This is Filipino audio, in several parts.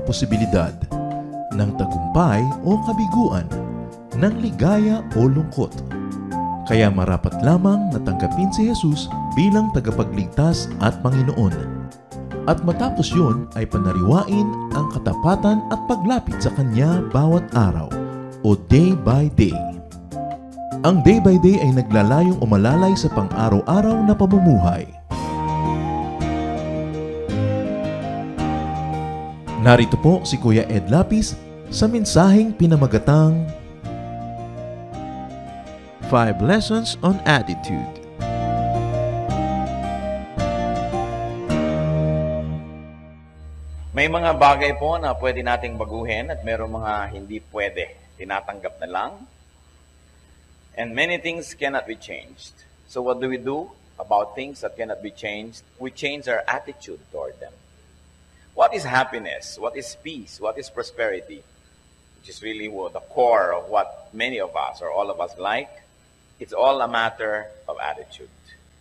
posibilidad ng tagumpay o kabiguan, ng ligaya o lungkot. Kaya marapat lamang na tanggapin si Jesus bilang tagapagligtas at Panginoon. At matapos yun ay panariwain ang katapatan at paglapit sa Kanya bawat araw o day by day. Ang day by day ay naglalayong umalalay sa pang-araw-araw na pamumuhay. Narito po si Kuya Ed Lapis sa mensaheng pinamagatang 5 Lessons on Attitude. May mga bagay po na pwede nating baguhin at merong mga hindi pwede. Tinatanggap na lang. And many things cannot be changed. So what do we do about things that cannot be changed? We change our attitude toward them. What is happiness? What is peace? What is prosperity? Which is really the core of what many of us or all of us like. It's all a matter of attitude.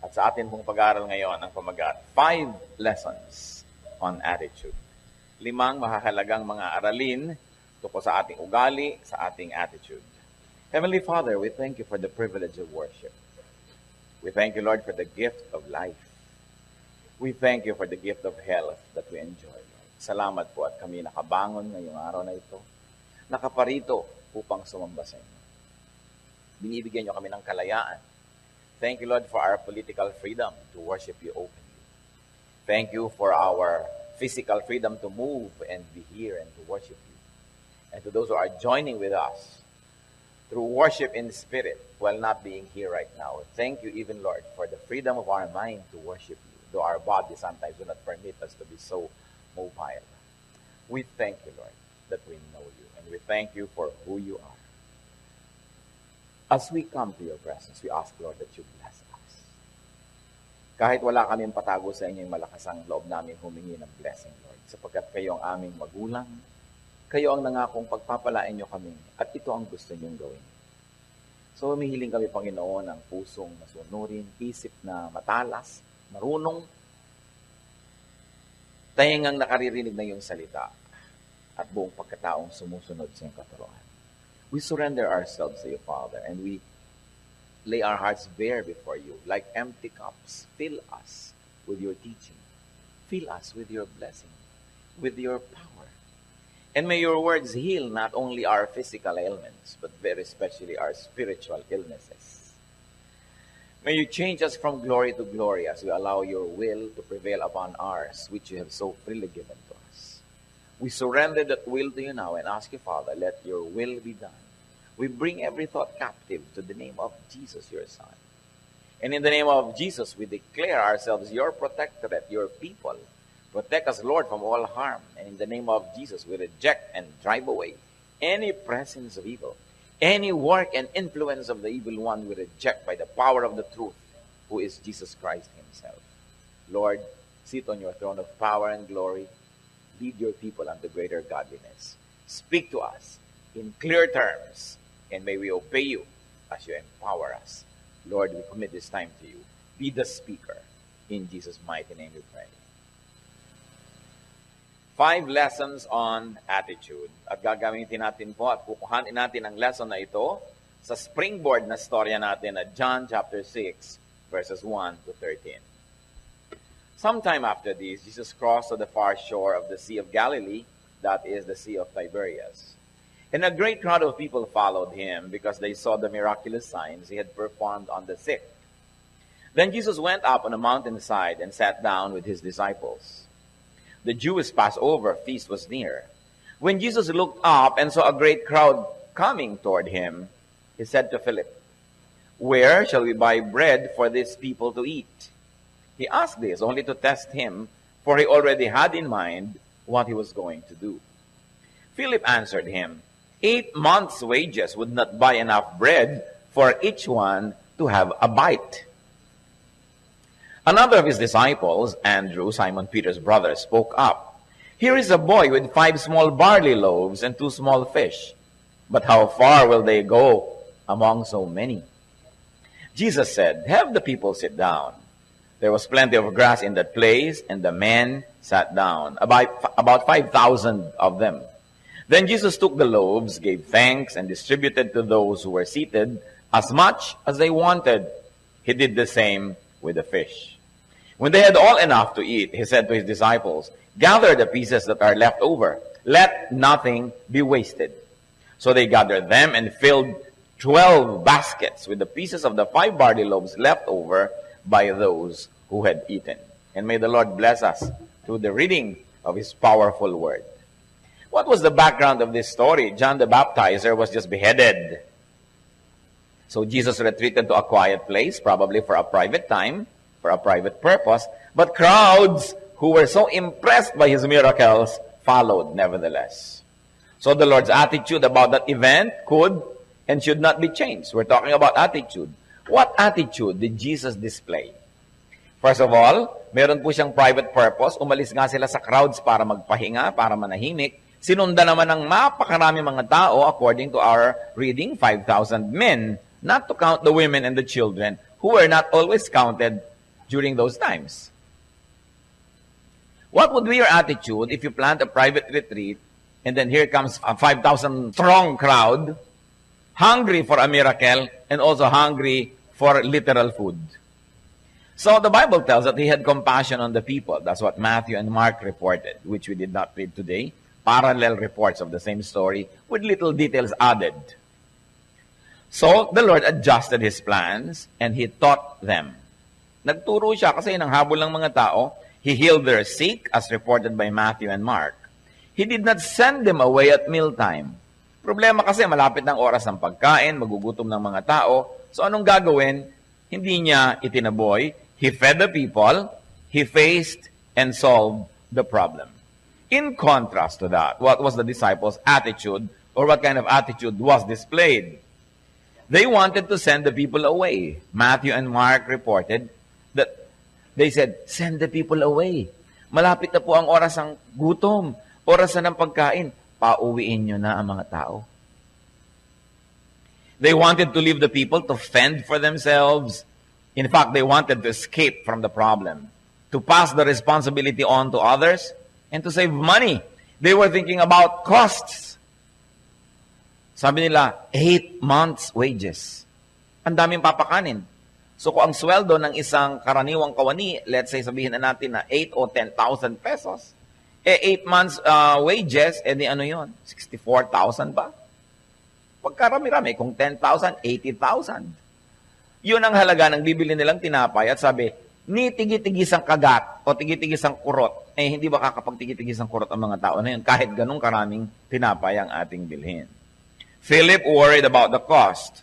At sa atin pong pag-aaral ngayon ang pamagat, 5 lessons on attitude. 5 mahahalagang mga aralin tungkol sa ating ugali, sa ating attitude. Heavenly Father, we thank you for the privilege of worship. We thank you, Lord, for the gift of life. We thank you for the gift of health that we enjoy, Lord. Salamat po at kami nakabangon ngayong araw na ito. Nakaparito upang sumamba sa inyo. Binibigyan niyo kami ng kalayaan. Thank you, Lord, for our political freedom to worship you openly. Thank you for our physical freedom to move and be here and to worship you. And to those who are joining with us through worship in spirit while not being here right now, thank you even, Lord, for the freedom of our mind to worship you, though our bodies sometimes do not permit us to be so mobile. We thank you, Lord, that we know you, and we thank you for who you are. As we come to your presence, we ask, Lord, that you bless us. Kahit wala kaming patago sa inyong malakasang loob namin humingi ng blessing, Lord, sapagkat kayo ang aming magulang, kayo ang nangakong pagpapalain nyo kami, at ito ang gusto nyong gawin. So, humihiling kami, Panginoon, ng pusong masunurin, isip na matalas, marunong, tahingang nakaririnig na iyong salita, at buong pagkataong sumusunod sa iyong katuruan. We surrender ourselves to you, Father, and we lay our hearts bare before you, like empty cups. Fill us with your teaching. Fill us with your blessing, with your power. And may your words heal not only our physical ailments, but very especially our spiritual illnesses. May you change us from glory to glory as we allow your will to prevail upon ours, which you have so freely given to us. We surrender that will to you now and ask you, Father, let your will be done. We bring every thought captive to the name of Jesus, your Son. And in the name of Jesus, we declare ourselves your protectorate, your people. Protect us, Lord, from all harm. And in the name of Jesus, we reject and drive away any presence of evil. Any work and influence of the evil one we reject by the power of the truth, who is Jesus Christ himself. Lord, sit on your throne of power and glory. Lead your people unto greater godliness. Speak to us in clear terms, and may we obey you as you empower us. Lord, we commit this time to you. Be the speaker. In Jesus' mighty name we pray. 5 lessons on attitude. At gagamitin natin po at kukuhanin natin ang lesson na ito sa springboard na storya natin at John chapter 6, verses 1 to 13. Sometime after this, Jesus crossed to the far shore of the Sea of Galilee, that is the Sea of Tiberias. And a great crowd of people followed him because they saw the miraculous signs he had performed on the sick. Then Jesus went up on a mountainside and sat down with his disciples. The Jewish Passover feast was near. When Jesus looked up and saw a great crowd coming toward him, he said to Philip, "Where shall we buy bread for these people to eat?" He asked this only to test him, for he already had in mind what he was going to do. Philip answered him, 8 months' wages would not buy enough bread for each one to have a bite. Another of his disciples, Andrew, Simon Peter's brother, spoke up. "Here is a boy with 5 small barley loaves and 2 small fish. But how far will they go among so many?" Jesus said, "Have the people sit down." There was plenty of grass in that place, and the men sat down, about 5,000 of them. Then Jesus took the loaves, gave thanks, and distributed to those who were seated as much as they wanted. He did the same with the fish. When they had all enough to eat, he said to his disciples, "Gather the pieces that are left over. Let nothing be wasted." So they gathered them and filled 12 baskets with the pieces of the 5 barley loaves left over by those who had eaten. And may the Lord bless us through the reading of his powerful word. What was the background of this story? John the Baptizer was just beheaded. So Jesus retreated to a quiet place, probably for a private time, for a private purpose. But crowds who were so impressed by his miracles followed nevertheless. So the Lord's attitude about that event could and should not be changed. We're talking about attitude. What attitude did Jesus display? First of all, meron po siyang private purpose. Umalis nga sila sa crowds para magpahinga, para manahimik. Sinunda naman ng napakarami mga tao, according to our reading, 5,000 men, not to count the women and the children, who were not always counted during those times. What would be your attitude if you plant a private retreat, and then here comes a 5,000 strong crowd, hungry for a miracle, and also hungry for literal food? So the Bible tells that he had compassion on the people. That's what Matthew and Mark reported, which we did not read today. Parallel reports of the same story with little details added. So the Lord adjusted his plans and he taught them. Nagturo siya kasi nang habol ng mga tao. He healed their sick as reported by Matthew and Mark. He did not send them away at mealtime. Problema kasi malapit ng oras ng pagkain, magugutom ng mga tao. So anong gagawin? Hindi niya itinaboy. He fed the people, he faced and solved the problem. In contrast to that, what was the disciples' attitude, or what kind of attitude was displayed? They wanted to send the people away. Matthew and Mark reported that they said, "Send the people away. Malapit na po ang oras ng gutom, oras na ng pagkain. Pauwiin nyo na ang mga tao." They wanted to leave the people to fend for themselves. In fact, they wanted to escape from the problem, to pass the responsibility on to others, and to save money. They were thinking about costs. Sabi nila, 8 months' wages. Ang daming papakanin. So kung ang sweldo ng isang karaniwang kawani, let's say sabihin na natin na 8 o 10,000 pesos, 8 months wages, di ano yun? 64,000 ba? Pagkarami-rami, kung 10,000, 80,000. Yun ang halaga ng bibili nilang tinapay at sabi, ni tigi-tigis ang kagat o tigi-tigis ang kurot, hindi ba kakapag-tigi-tigis ang kurot ang mga tao na yun kahit ganun karaming tinapay ang ating bilhin. Philip worried about the cost.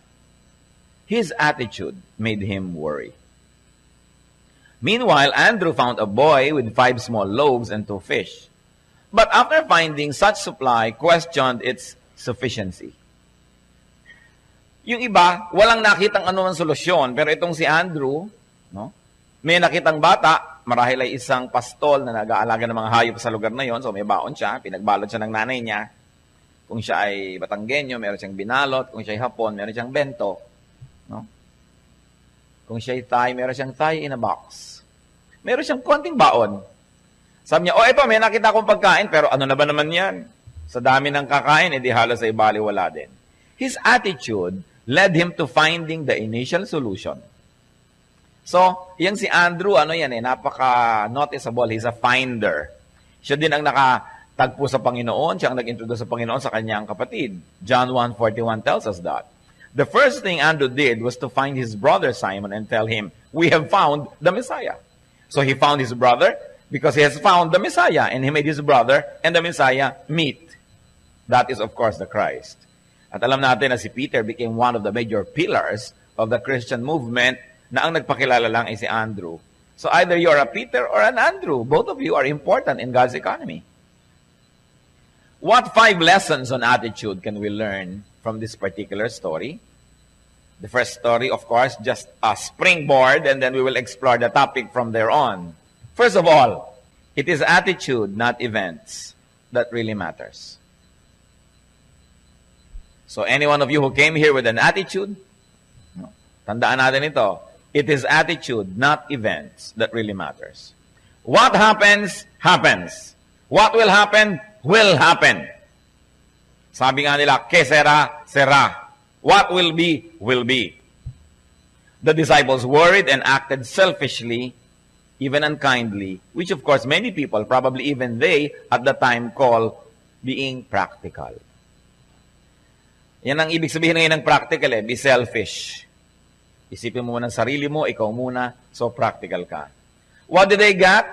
His attitude made him worry. Meanwhile, Andrew found a boy with 5 small loaves and 2 fish. But after finding such supply, questioned its sufficiency. Yung iba, walang nakitang anumang solusyon. Pero itong si Andrew, no, may nakitang bata, marahil ay isang pastol na nag-aalaga ng mga hayop sa lugar na yon. So may baon siya, pinagbalot siya ng nanay niya. Kung siya ay Batanggenyo, meron siyang binalot. Kung siya ay Hapon, meron siyang bento. No? Kung siya ay Thai, meron siyang Thai in a box. Meron siyang konting baon. Sabi niya, eto, may nakita akong pagkain, pero ano na ba naman yan? Sa dami ng kakain, edi halos ay baliwala din. His attitude led him to finding the initial solution. So, yung si Andrew, napaka-noticeable. He's a finder. Siya din ang nakatagpo sa Panginoon. Siya ang nag-introduce sa Panginoon sa kanyang kapatid. John 1:41 tells us that. The first thing Andrew did was to find his brother Simon and tell him, "We have found the Messiah." So he found his brother because he has found the Messiah. And he made his brother and the Messiah meet. That is, of course, the Christ. At alam natin na si Peter became one of the major pillars of the Christian movement na ang nagpakilala lang ay si Andrew. So either you are a Peter or an Andrew. Both of you are important in God's economy. What 5 lessons on attitude can we learn from this particular story? The first story, of course, just a springboard, and then we will explore the topic from there on. First of all, it is attitude, not events, that really matters. So any one of you who came here with an attitude, tandaan natin ito, It is attitude, not events, that really matters. What happens, happens. What will happen, will happen. Sabi nga nila, que sera, sera. What will be, will be. The disciples worried and acted selfishly, even unkindly, which of course many people, probably even they, at the time call being practical. Yan ang ibig sabihin ngayon ng practical be selfish. Isipin mo muna ang sarili mo, ikaw muna, so practical ka. What did they get?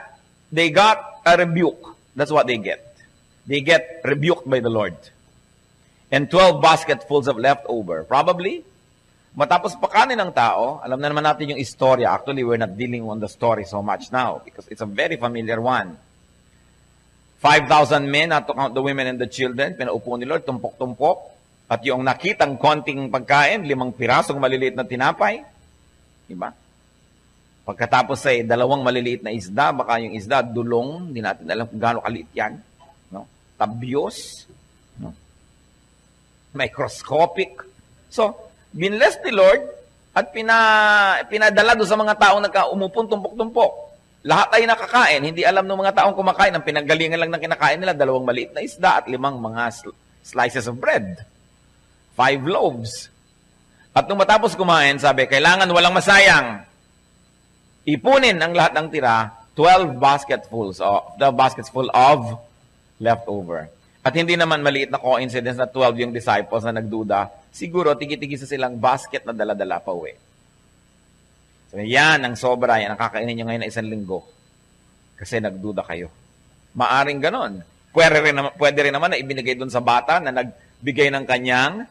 They got a rebuke. That's what they get. They get rebuked by the Lord. And 12 basketfuls of leftover. Probably, matapos pakanin ng tao, alam na naman natin yung istorya. Actually, we're not dealing on the story so much now because it's a very familiar one. 5,000 men, not to count the women and the children, pinaupo ni Lord, tumpok-tumpok. At yung nakitang konting pagkain, 5 pirasong maliliit na tinapay. Diba? Pagkatapos ay 2 maliliit na isda, baka yung isda, dulong, hindi natin alam kung gaano kaliit yan. No? Tabyos. No? Microscopic. So, binless ni Lord at pinadala doon sa mga taong nagkaumupon, tumpok-tumpok. Lahat ay nakakain. Hindi alam ng mga taong kumakain. Ang pinanggalingan lang ng kinakain nila, 2 maliit na isda at 5 mga slices of bread. 5 loaves. At nung matapos kumain, sabi, kailangan walang masayang. Ipunin ang lahat ng tira, 12 baskets full of leftover. At hindi naman maliit na coincidence na 12 yung disciples na nagduda. Siguro, tigi-tigisa silang basket na dala-dala pa uwi. So, yan ang sobra, yan ang kakainin nyo ngayon na 1 linggo. Kasi nagduda kayo. Maaring ganon. Pwede rin naman na ibinigay dun sa bata na nagbigay ng kanyang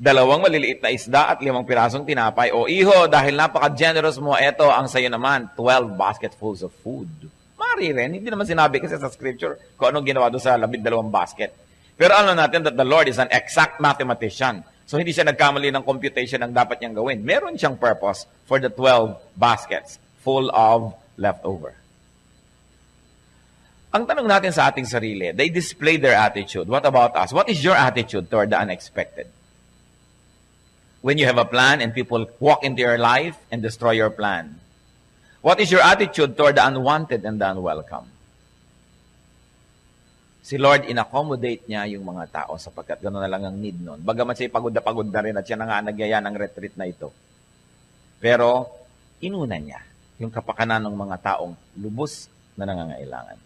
2 maliliit na isda at 5 pirasong tinapay. O iho, dahil napaka-generous mo, eto ang sayo naman, 12 basketfuls of food. Mari rin, hindi naman sinabi kasi sa scripture kung anong ginawa doon sa 12 basket. Pero alam natin that the Lord is an exact mathematician. So hindi siya nagkamali ng computation ng dapat niyang gawin. Meron siyang purpose for the 12 baskets full of leftover. Ang tanong natin sa ating sarili, they display their attitude. What about us? What is your attitude toward the unexpected? When you have a plan and people walk into your life and destroy your plan. What is your attitude toward the unwanted and the unwelcome? Si Lord, in-accommodate niya yung mga tao sapagkat gano'n na lang ang need nun. Bagamat siya pagod na rin at siya na nga nagyaya ng retreat na ito. Pero, inuna niya yung kapakanan ng mga taong lubos na nangangailangan.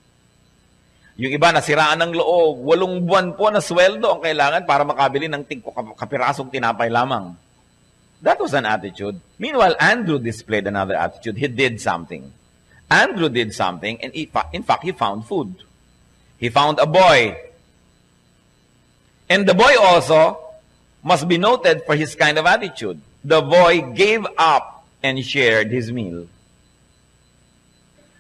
Yung iba, nasiraan ng loob, 8 buwan po na sweldo ang kailangan para makabili ng kapirasong tinapay lamang. That was an attitude. Meanwhile, Andrew displayed another attitude. He did something. Andrew did something, and in fact, he found food. He found a boy. And the boy also must be noted for his kind of attitude. The boy gave up and shared his meal.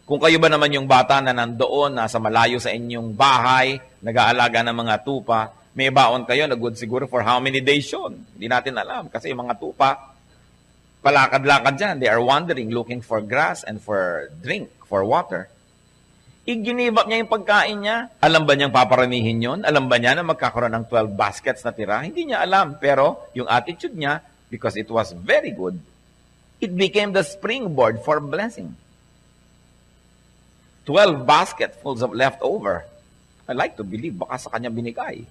Kung kayo ba naman yung bata na nandoon, nasa malayo sa inyong bahay, nag-aalaga ng mga tupa, may baon kayo na good siguro for how many days yun? Hindi natin alam. Kasi yung mga tupa, palakad-lakad dyan. They are wandering, looking for grass and for drink, for water. I-give up niya yung pagkain niya. Alam ba niyang paparamihin yun? Alam ba niya na magkakaroon ng 12 baskets na tira? Hindi niya alam. Pero yung attitude niya, because it was very good, it became the springboard for blessing. 12 basketfuls of leftover. I like to believe, baka sa kanya binigay.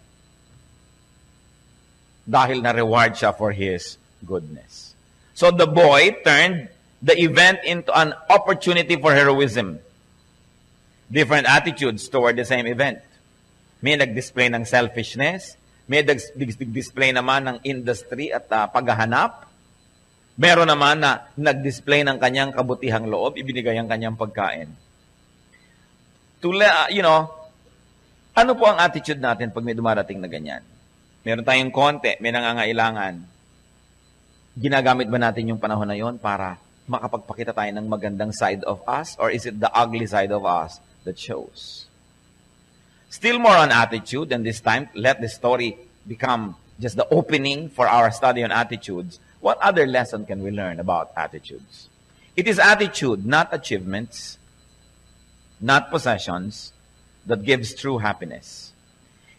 Dahil na-reward siya for his goodness. So the boy turned the event into an opportunity for heroism. Different attitudes toward the same event. May nag-display ng selfishness, may nag-display naman ng industry at paghahanap. Meron naman na nag-display ng kanyang kabutihang loob, ibinigay ang kanyang pagkain. Ano po ang attitude natin pag may dumarating na ganyan? Meron tayong konti, may nangangailangan. Ginagamit ba natin yung panahon na yon para makapagpakita tayo ng magandang side of us? Or is it the ugly side of us that shows? Still more on attitude, and this time, let the story become just the opening for our study on attitudes. What other lesson can we learn about attitudes? It is attitude, not achievements, not possessions, that gives true happiness.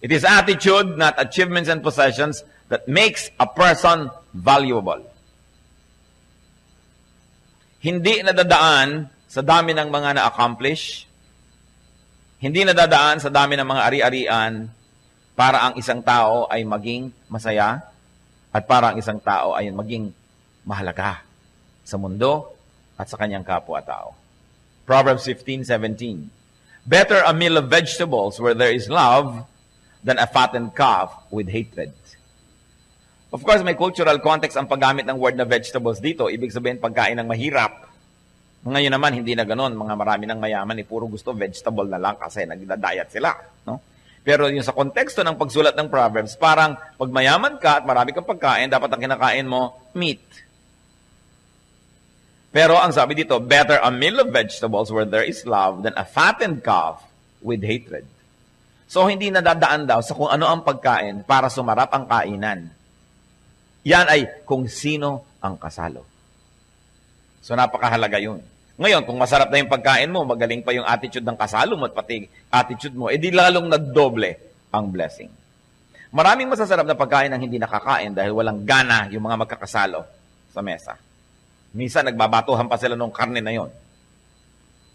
It is attitude, not achievements and possessions, that makes a person valuable. Hindi nadadaan sa dami ng mga na-accomplish. Hindi nadadaan sa dami ng mga ari-arian para ang isang tao ay maging masaya at para ang isang tao ay maging mahalaga sa mundo at sa kanyang kapwa-tao. Proverbs 15:17. Better a meal of vegetables where there is love than a fattened calf with hatred. Of course, may cultural context ang paggamit ng word na vegetables dito. Ibig sabihin, pagkain ng mahirap. Ngayon naman, hindi na ganon. Mga marami ng mayaman, puro gusto vegetable na lang kasi nagda-diet sila. No? Pero yung sa konteksto ng pagsulat ng Proverbs, parang pag mayaman ka at marami kang pagkain, dapat ang kinakain mo, meat. Pero ang sabi dito, better a meal of vegetables where there is love than a fattened calf with hatred. So, hindi nadadaan daw sa kung ano ang pagkain para sumarap ang kainan. Yan ay kung sino ang kasalo. So, napakahalaga yun. Ngayon, kung masarap na yung pagkain mo, magaling pa yung attitude ng kasalo mo at pati attitude mo, edi lalong nagdoble ang blessing. Maraming masasarap na pagkain ang hindi nakakain dahil walang gana yung mga magkakasalo sa mesa. Minsan, nagbabatuhan pa sila ng karne na yon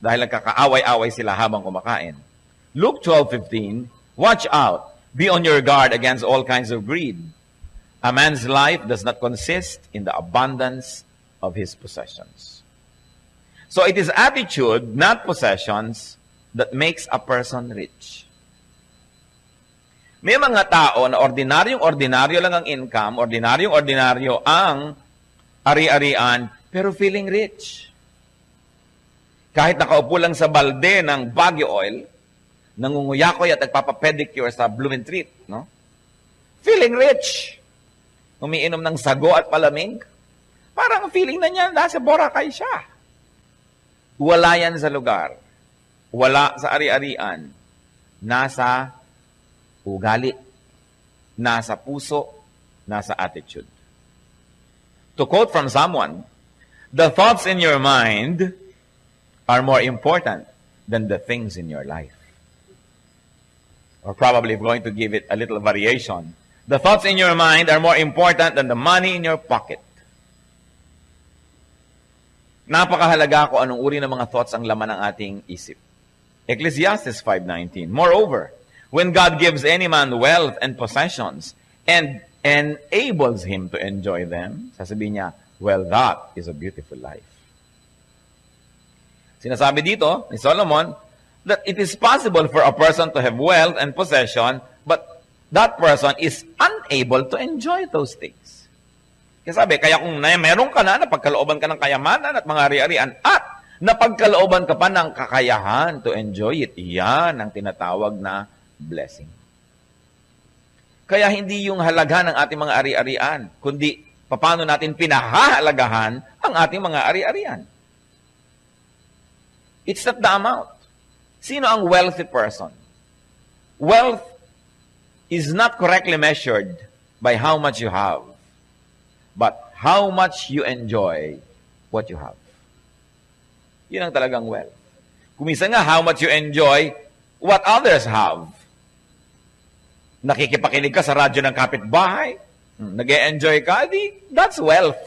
dahil nagkakaaway-away sila habang kumakain. Luke 12:15, watch out, be on your guard against all kinds of greed. A man's life does not consist in the abundance of his possessions. So it is attitude, not possessions, that makes a person rich. May mga tao na ordinaryong-ordinaryo lang ang income, ordinaryong-ordinaryo ang ari-arian, pero feeling rich. Kahit nakaupo lang sa balde ng Baguio Oil, nangunguyakoy at nagpapapedicure sa Blumentritt, no? Feeling rich. Umiinom ng sago at palamig. Parang feeling na niya, nasa Boracay siya. Wala yan sa lugar. Wala sa ari-arian. Nasa ugali. Nasa puso. Nasa attitude. To quote from someone, the thoughts in your mind are more important than the things in your life. Or probably going to give it a little variation. The thoughts in your mind are more important than the money in your pocket. Napakahalaga kung anong uri ng mga thoughts ang laman ng ating isip. Ecclesiastes 5:19. Moreover, when God gives any man wealth and possessions and enables him to enjoy them, sasabihin niya, well, that is a beautiful life. Sinasabi dito ni Solomon that it is possible for a person to have wealth and possession, but that person is unable to enjoy those things. Kasi sabi, kaya kung meron ka na, napagkalooban ka ng kayamanan at mga ari-arian, at napagkalooban ka pa ng kakayahan to enjoy it, iyan ang tinatawag na blessing. Kaya hindi yung halagahan ng ating mga ari-arian, kundi paano natin pinahahalagahan ang ating mga ari-arian. It's not the amount. Sino ang wealthy person? Wealth is not correctly measured by how much you have, but how much you enjoy what you have. Yun ang talagang wealth. Kuminsan nga, how much you enjoy what others have. Nakikipakinig ka sa radyo ng kapitbahay, nag-e-enjoy ka, that's wealth.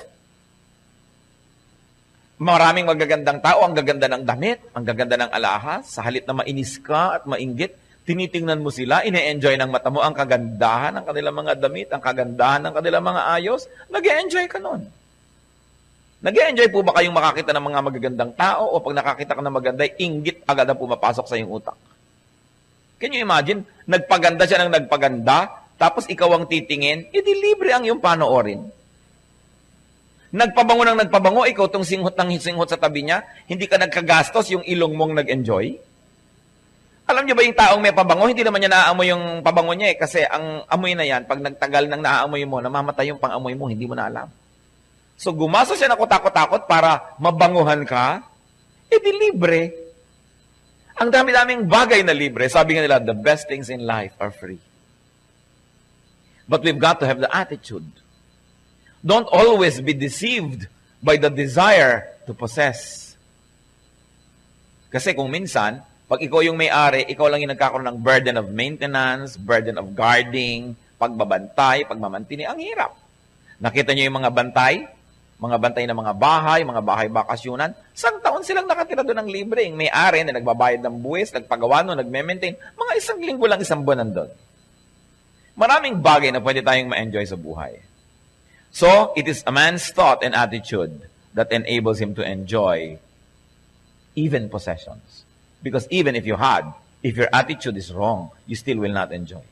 Maraming magagandang tao, ang gaganda ng damit, ang gaganda ng alahas, sa halip na mainis ka at mainggit, tinitingnan mo sila, ine-enjoy ng mata mo ang kagandahan ng kanilang mga damit, ang kagandahan ng kanilang mga ayos, nag-e-enjoy ka nun. Nag-e-enjoy po ba kayong makakita ng mga magagandang tao o pag nakakita ka ng maganda, inggit agad ang pumapasok sa iyong utak? Can you imagine? Nagpaganda siya ng nagpaganda, tapos ikaw ang titingin, edi libre ang iyong panoorin. Nagpabango ng nagpabango, ikaw itong singhot ng singhot sa tabi niya, hindi ka nagkagastos, yung ilong mong nag-enjoy. Alam niyo ba yung taong may pabango, hindi naman niya naaamoy yung pabango niya kasi ang amoy na yan, pag nagtagal ng naaamoy mo, namamatay yung pang-amoy mo, hindi mo na alam. So gumasto siya na kutakot-takot para mabanguhan ka, edi libre. Ang dami-daming bagay na libre. Sabi nga nila, the best things in life are free. But we've got to have the attitude. Don't always be deceived by the desire to possess. Kasi kung minsan, pag ikaw yung may-ari, ikaw lang yung nagkakaroon ng burden of maintenance, burden of guarding, pagbabantay, pagmamantini, ang hirap. Nakita niyo yung mga bantay? mga bantay ng mga bahay bakasyunan. Isang taon silang nakatira doon ng libre. Yung may-ari na nagbabayad ng buwis, nagpagawa nun, nagme-maintain. Mga isang linggo lang, isang buwan nandun. Maraming bagay na pwede tayong ma-enjoy sa buhay. So, it is a man's thought and attitude that enables him to enjoy even possessions. Because even if your attitude is wrong, you still will not enjoy.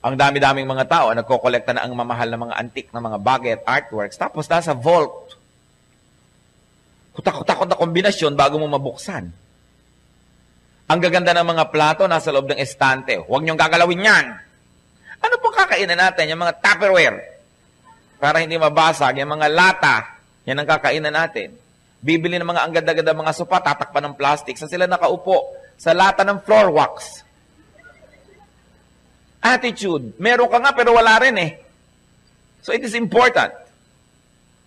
Ang dami-daming mga tao nagkokolekta na ang mamahal na mga antique na mga bagay at artworks, tapos nasa vault. Kutak-kutak na kombinasyon bago mo mabuksan. Ang gaganda ng mga plato nasa loob ng estante. Huwag niyong gagalawin yan. Ano pong kakainan natin? Yung mga Tupperware. Para hindi mabasag. Yung mga lata. Yan ang kakainan natin. Bibili ng mga ang ganda-ganda mga sopa, tatakpan ng plastic. Saan sila nakaupo? Sa lata ng floor wax. Attitude. Meron ka nga pero wala rin eh. So it is important.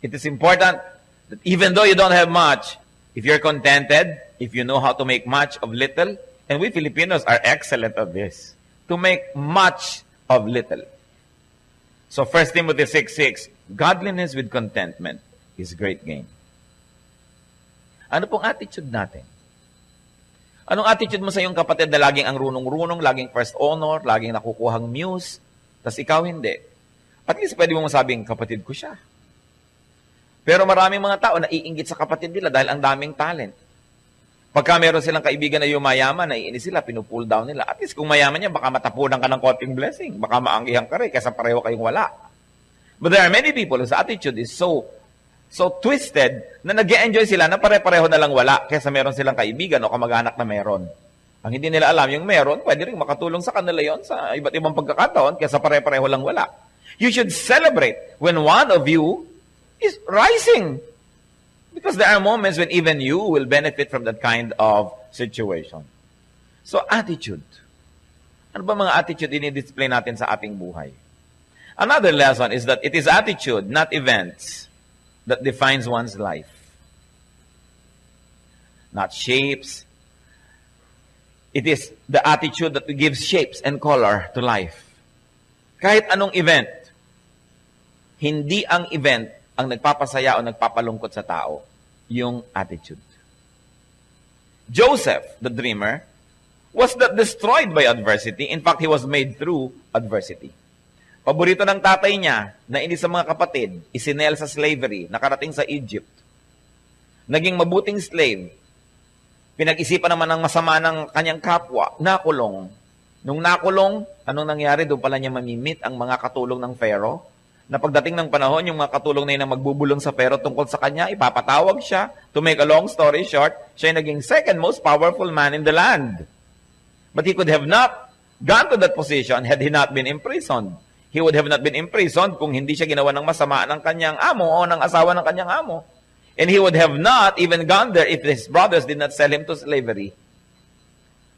It is important that even though you don't have much, if you're contented, if you know how to make much of little, and we Filipinos are excellent at this, to make much of little. So 1 Timothy 6:6, godliness with contentment is great gain. Ano pong attitude natin? Anong attitude mo sa iyong kapatid na laging ang runong-runong, laging first honor, laging nakukuhang muse, tas ikaw hindi? At least pwede mo masabing, kapatid ko siya. Pero maraming mga tao naiinggit sa kapatid nila dahil ang daming talent. Pagka meron silang kaibigan na yumayaman, naiinis sila, pinupull down nila. At least kung mayaman niya, baka matapunan ka ng konting blessing. Baka maanggihan ka rin, kaysa pareho kayong wala. But there are many people whose attitude is so twisted na nag-e-enjoy sila na pare-pareho na lang wala kaysa meron silang kaibigan o kamag-anak na meron. Ang hindi nila alam, yung meron, pwede rin makatulong sa kanila yon sa iba't ibang pagkakataon kaysa pare-pareho lang wala. You should celebrate when one of you is rising. Because there are moments when even you will benefit from that kind of situation. So, attitude. Ano ba mga attitude ini-display natin sa ating buhay? Another lesson is that it is attitude, not events, that defines one's life. Not shapes. It is the attitude that gives shapes and color to life. Kahit anong event, hindi ang event ang nagpapasaya o nagpapalungkot sa tao, yung attitude. Joseph, the dreamer, was not destroyed by adversity. In fact, he was made through adversity. Paborito ng tatay niya, na inis sa mga kapatid, isinel sa slavery, nakarating sa Egypt. Naging mabuting slave. Pinag-isipan naman ng masama ng kanyang kapwa, nakulong. Nung nakulong, anong nangyari? Doon pala niya mamimit ang mga katulong ng Pharaoh. Na pagdating ng panahon, yung mga katulong na yun ang magbubulong sa Pharaoh tungkol sa kanya, ipapatawag siya. To make a long story short, siya yung naging second most powerful man in the land. But he could have not gone to that position had he not been imprisoned. He would have not been imprisoned kung hindi siya ginawa ng masama ng kanyang amo o ng asawa ng kanyang amo. And he would have not even gone there if his brothers did not sell him to slavery.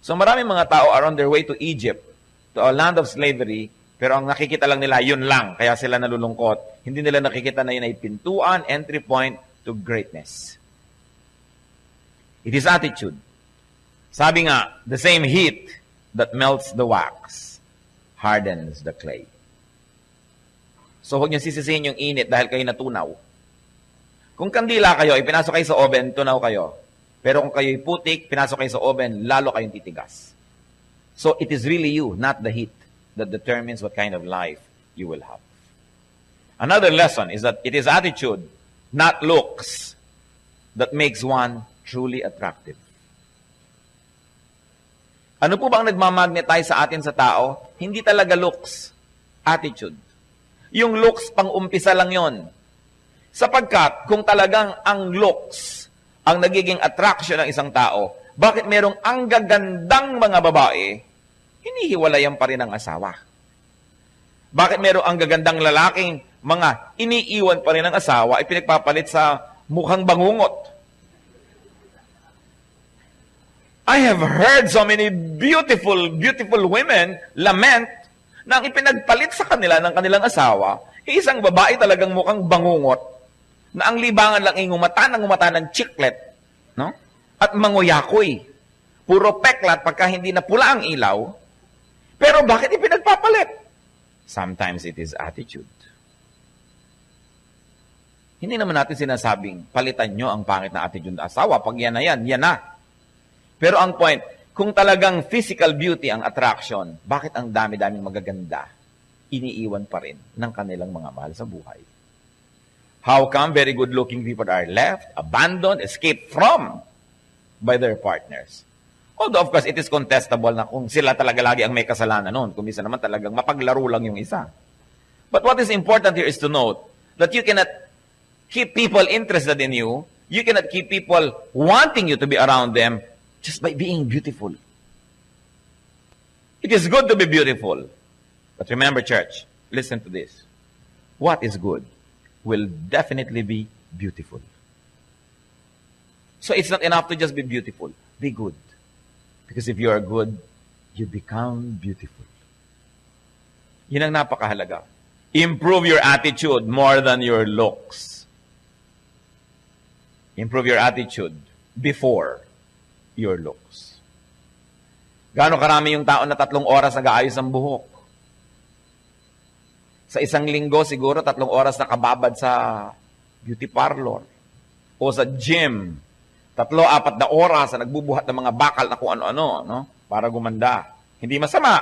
So maraming mga tao are on their way to Egypt, to a land of slavery, pero ang nakikita lang nila, yun lang. Kaya sila nalulungkot. Hindi nila nakikita na yun ay pintuan, entry point to greatness. It is attitude. Sabi nga, the same heat that melts the wax hardens the clay. So huwag niyo sisisihin yung init dahil kayo natunaw. Kung kandila kayo, ipinasok kayo sa oven, tunaw kayo. Pero kung kayo'y putik, pinasok kayo sa oven, lalo kayong titigas. So it is really you, not the heat, that determines what kind of life you will have. Another lesson is that it is attitude, not looks, that makes one truly attractive. Ano po ba ang nagmamagnetize sa atin sa tao? Hindi talaga looks, attitude. Yung looks, pang-umpisa lang yon. Sapagkat, kung talagang ang looks ang nagiging attraction ng isang tao, bakit merong ang gagandang mga babae, hinihiwalayan pa rin ang asawa? Bakit merong ang gagandang lalaking mga iniiwan pa rin ang asawa ay pinagpapalit sa mukhang bangungot? I have heard so many beautiful women lament na ang ipinagpalit sa kanila ng kanilang asawa isang babae talagang mukhang bangungot na ang libangan lang ay ngumata ng chiclet, no? At manguyakoy. Puro peklat pagka hindi na pula ang ilaw. Pero bakit ipinagpapalit? Sometimes it is attitude. Hindi naman natin sinasabing, palitan nyo ang pangit na attitude ng asawa. Pag yan na yan, yan na. Pero ang point, kung talagang physical beauty ang attraction, bakit ang dami-daming magaganda iniiwan pa rin ng kanilang mga mahal sa buhay? How come very good-looking people are left, abandoned, escaped from by their partners? Although, of course, it is contestable na kung sila talaga lagi ang may kasalanan noon. Kung minsan naman talagang mapaglaro lang yung isa. But what is important here is to note that you cannot keep people interested in you. You cannot keep people wanting you to be around them just by being beautiful. It is good to be beautiful. But remember, church, listen to this. What is good will definitely be beautiful. So it's not enough to just be beautiful. Be good. Because if you are good, you become beautiful. Yun ang napakahalaga. Improve your attitude more than your looks. Improve your attitude before your looks. Gaano karami yung tao na 3 oras nag-aayos ang buhok? Sa isang linggo, siguro 3 oras nakababad sa beauty parlor o sa gym. 3-4 na oras na nagbubuhat ng mga bakal na kung ano-ano, no? Para gumanda. Hindi masama.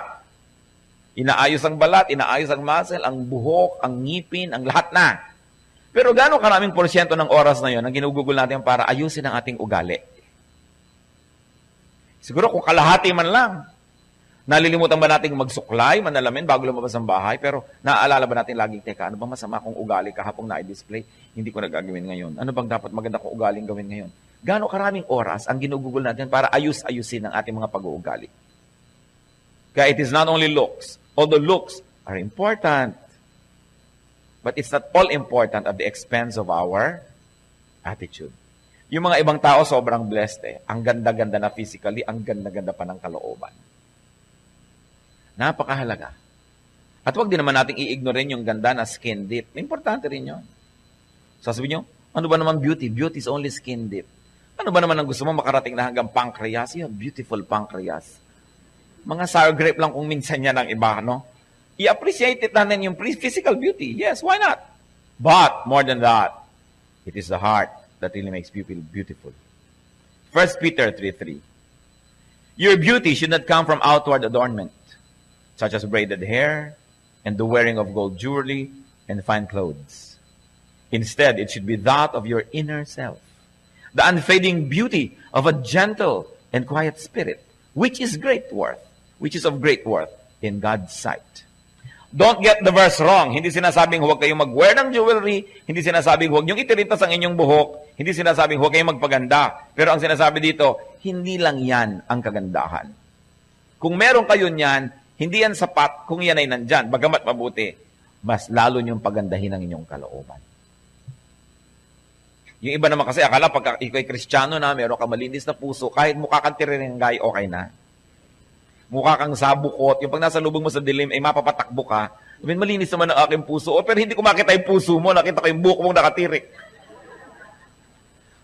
Inaayos ang balat, inaayos ang muscle, ang buhok, ang ngipin, ang lahat na. Pero gaano karaming porsyento ng oras na yon ang ginugugol natin para ayusin ang ating ugali? Siguro kung kalahati man lang. Nalilimutan ba nating magsuklay, manalamin bago lumabas ng bahay? Pero naaalala ba natin laging, teka, ano bang masama kung ugali kahapong na-display? Hindi ko nagagawin ngayon. Ano bang dapat maganda kong ugaling gawin ngayon? Gaano karaming oras ang ginugugol natin para ayus-ayusin ang ating mga pag-uugali? Kaya it is not only looks. Although looks are important, but it's not all important at the expense of our attitude. Yung mga ibang tao sobrang blessed eh. Ang ganda-ganda na physically, ang ganda-ganda pa ng kalooban. Napakahalaga. At huwag din naman nating i-ignorin yung ganda na skin deep. Importante rin yun. Sasabihin nyo, ano ba naman beauty? Beauty is only skin deep. Ano ba naman ang gusto mo makarating na hanggang pancreas? You have beautiful pancreas. Mga sour grape lang kung minsan yan ang iba, no? I-appreciate it natin yung physical beauty. Yes, why not? But, more than that, it is the heart that really makes people beautiful. 1 Peter 3:3. Your beauty should not come from outward adornment, such as braided hair, and the wearing of gold jewelry, and fine clothes. Instead, it should be that of your inner self, the unfading beauty of a gentle and quiet spirit, which is of great worth in God's sight. Don't get the verse wrong. Hindi sinasabing huwag kayong mag-wear ng jewelry, hindi sinasabing huwag niyong itiritas ang inyong buhok, hindi sinasabing huwag kayong magpaganda. Pero ang sinasabi dito, hindi lang yan ang kagandahan. Kung meron kayo niyan, hindi yan sapat kung yan ay nandyan. Bagamat mabuti, mas lalo niyong pagandahin ang inyong kalooban. Yung iba naman kasi, akala pag ikaw ay Kristiyano na, meron ka malinis na puso, kahit mukha kang tirirenggay, okay na. Mukha kang sabukot, yung pag nasa lubong mo sa dilim, ay mapapatakbo ka. Sabihin, malinis naman ang aking puso. O, pero hindi ko makita yung puso mo, nakita ko yung buhok mong nakatirik.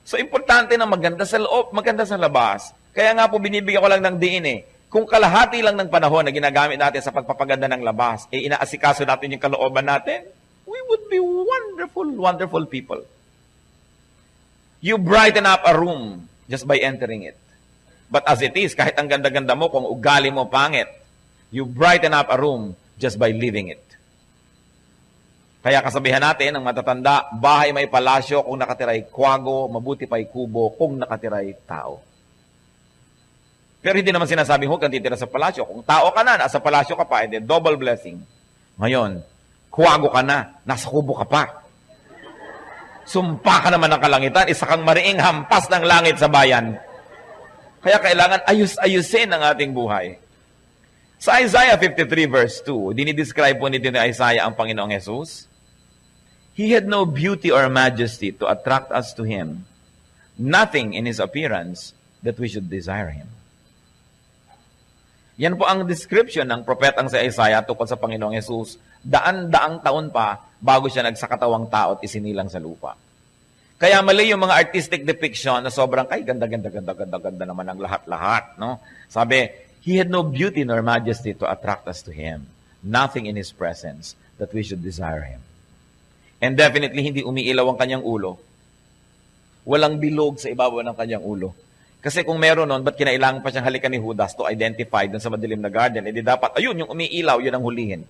So, importante na maganda sa loob, maganda sa labas. Kaya nga po, binibigyan ko lang ng diin eh. Kung kalahati lang ng panahon na ginagamit natin sa pagpapaganda ng labas, eh inaasikaso natin yung kalooban natin, we would be wonderful, wonderful people. You brighten up a room just by entering it. But as it is, kahit ang ganda-ganda mo, kung ugali mo pangit, you brighten up a room just by living it. Kaya kasabihan natin, ang matatanda, bahay may palasyo kung nakatiray kwago, mabuti pa'y kubo kung nakatiray tao. Pero hindi naman sinasabing huwag kang titira sa palasyo. Kung tao ka na, nasa palasyo ka pa, edi double blessing. Ngayon, kwago ka na, nasa kubo ka pa. Sumpa ka naman ng kalangitan, isa kang mariing hampas ng langit sa bayan. Kaya kailangan ayus-ayusin ang ating buhay. Sa Isaiah 53 verse 2, dinidescribe po nito ni Isaiah ang Panginoong Jesus. He had no beauty or majesty to attract us to Him. Nothing in His appearance that we should desire Him. Yan po ang description ng propetang si Isaiah tungkol sa Panginoong Jesus. Daan-daang taon pa bago siya nagsakatawang tao at isinilang sa lupa. Kaya mali yung mga artistic depiction na sobrang, ay, ganda naman ang lahat-lahat, no? Sabi, He had no beauty nor majesty to attract us to Him. Nothing in His presence that we should desire Him. And definitely, hindi umiilaw ang kanyang ulo. Walang bilog sa ibabaw ng kanyang ulo. Kasi kung meron nun, ba't kinailangan pa siyang halikan ni Judas to identify dun sa madilim na garden? Eh di dapat, ayun, yung umiilaw, yun ang hulihin.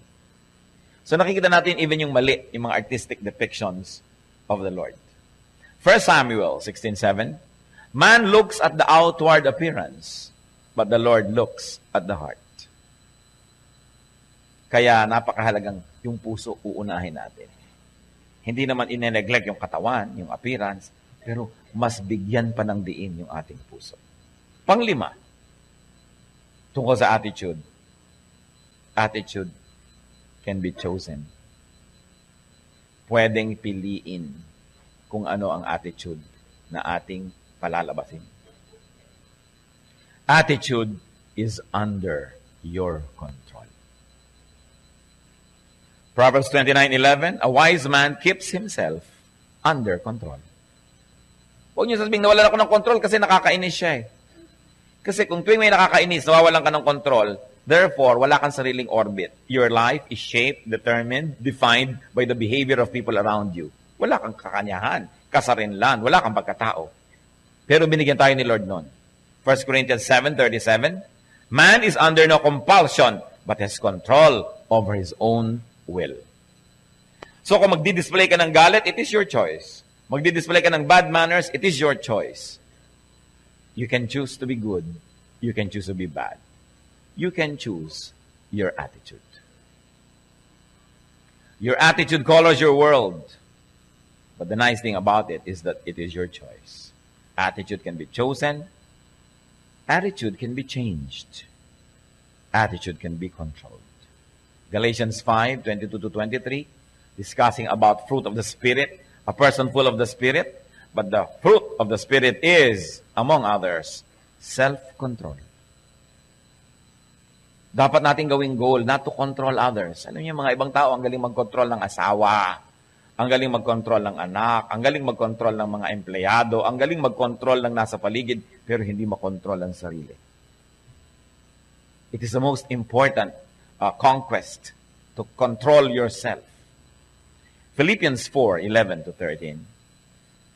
So nakikita natin even yung mali, yung mga artistic depictions of the Lord. 1 Samuel 16:7, man looks at the outward appearance, but the Lord looks at the heart. Kaya napakahalagang yung puso uunahin natin. Hindi naman ine-neglect yung katawan, yung appearance, pero mas bigyan pa ng diin yung ating puso. Panglima, tungkol sa attitude. Attitude can be chosen. Pwedeng piliin kung ano ang attitude na ating palalabasin. Attitude is under your control. Proverbs 29:11, a wise man keeps himself under control. Huwag niyo sabihin, nawalan ako ng control kasi nakakainis siya eh. Kasi kung tuwing may nakakainis, nawawalan ka ng control, therefore, wala kang sariling orbit. Your life is shaped, determined, defined by the behavior of people around you. Wala kang kakanyahan, kasarinlan, wala kang pagkatao. Pero binigyan tayo ni Lord noon. 1 Corinthians 7:37, man is under no compulsion, but has control over his own will. So kung magdi-display ka ng galit, it is your choice. Magdi-display ka ng bad manners, it is your choice. You can choose to be good. You can choose to be bad. You can choose your attitude. Your attitude colors your world. But the nice thing about it is that it is your choice. Attitude can be chosen. Attitude can be changed. Attitude can be controlled. Galatians 5:22-23, discussing about fruit of the Spirit, a person full of the Spirit, but the fruit of the Spirit is, among others, self-control. Dapat natin gawing goal not to control others. Alam niyo, mga ibang tao, ang galing mag-control ng asawa, ang galing mag-control ng anak, ang galing mag-control ng mga empleyado, ang galing mag-control ng nasa paligid, pero hindi makontrol ang sarili. It is the most important conquest to control yourself. Philippians 4:11-13.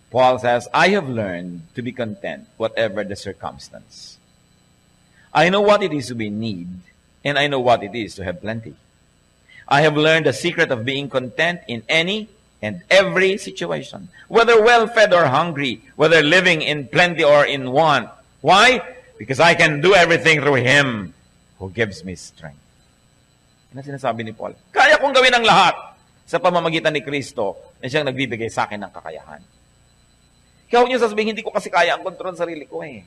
Paul says, I have learned to be content whatever the circumstance. I know what it is to be in need, and I know what it is to have plenty. I have learned the secret of being content in any and every situation, whether well-fed or hungry, whether living in plenty or in want. Why? Because I can do everything through Him who gives me strength. Ano sinasabi ni Paul? Kaya kong gawin ang lahat sa pamamagitan ni Kristo na siyang nagbibigay sa akin ng kakayahan. Kaya huwag niyo sasabihin, hindi ko kasi kaya ang kontrol ng sarili ko eh.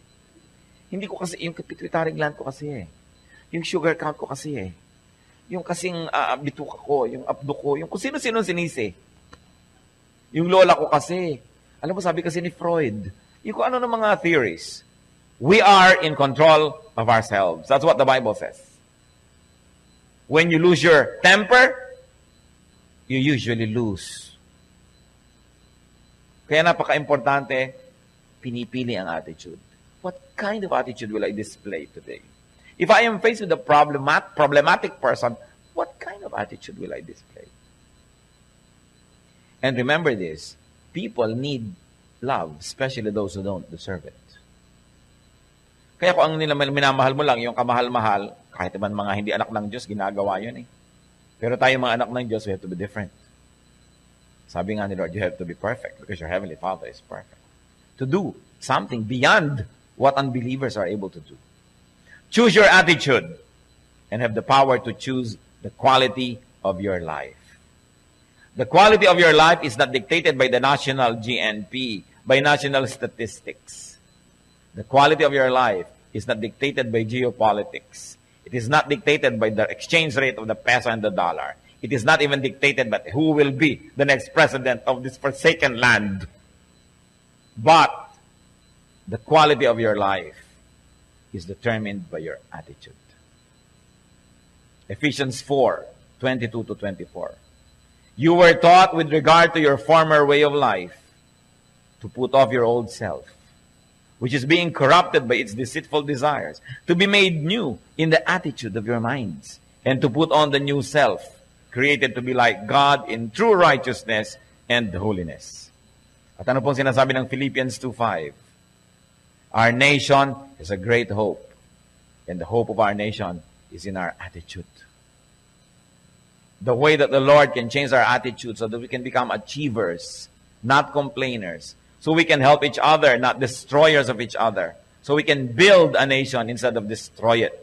Hindi ko kasi, yung pituitary gland ko kasi eh. Yung sugar count ko kasi eh. Yung kasing bituka ko, yung abdo ko, yung kung sino-sino sinisi. Yung lola ko kasi. Alam mo, sabi kasi ni Freud, yung kung ano ng mga theories, we are in control of ourselves. That's what the Bible says. When you lose your temper, you usually lose. Kaya napaka-importante, pinipili ang attitude. What kind of attitude will I display today? If I am faced with a problematic person, what kind of attitude will I display? And remember this, people need love, especially those who don't deserve it. Kaya kung ang minamahal mo lang, yung kamahal-mahal, kahit naman mga hindi anak ng Diyos, ginagawa yun eh. Pero tayo mga anak ng Diyos, we have to be different. Sabi nga ni Lord, you have to be perfect because your Heavenly Father is perfect. To do something beyond what unbelievers are able to do. Choose your attitude and have the power to choose the quality of your life. The quality of your life is not dictated by the national GNP, by national statistics. The quality of your life is not dictated by geopolitics. It is not dictated by the exchange rate of the peso and the dollar. It is not even dictated by who will be the next president of this forsaken land. But the quality of your life is determined by your attitude. Ephesians 4:22-24. You were taught with regard to your former way of life to put off your old self, which is being corrupted by its deceitful desires, to be made new in the attitude of your minds, and to put on the new self, created to be like God in true righteousness and holiness. At ano pong sinasabi ng Philippians 2:5? Our nation is a great hope. And the hope of our nation is in our attitude. The way that the Lord can change our attitude so that we can become achievers, not complainers. So we can help each other, not destroyers of each other. So we can build a nation instead of destroy it.